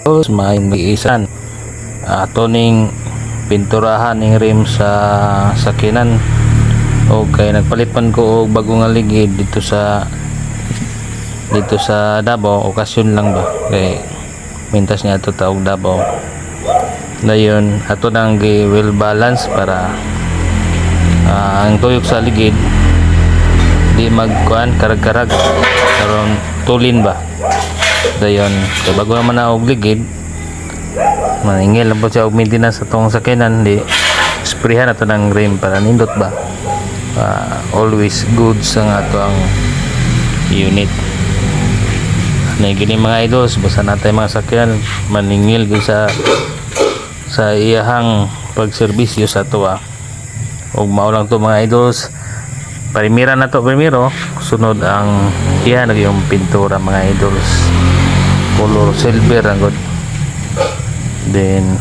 may isan ato ning pinturahan ning rim sa sakinan. O kay nagpalit man ko og bagong ligid dito sa Davao, okasyon lang ba kay mintas niya ato taog Davao. Dayon ato nang gi-well balance para ang tuyok sa ligid di magkuan karag-karag karon tulin ba. Dayon kay bago naman na og ligid maningil lang po siya og maintenance sa tong sakinan, di sprayhan ato ng rim para nindot ba. Always good sa ato ang unit na gini mga idols. Basta natay mga sakyan maningil gyud sa iyahang pagserbisyo sa tuwa. Og mao lang to mga idols, parimira na to primero, sunod ang iyan yung pintura mga idols, color silver ang good. Then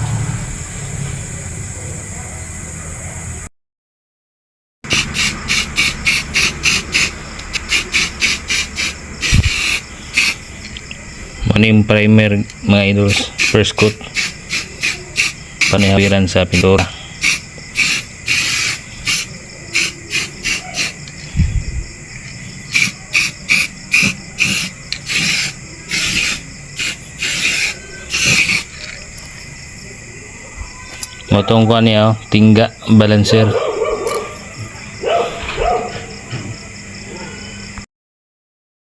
yung primer mga idols, first coat panihawiran sa pintura. Motong ko niya tingga balancer.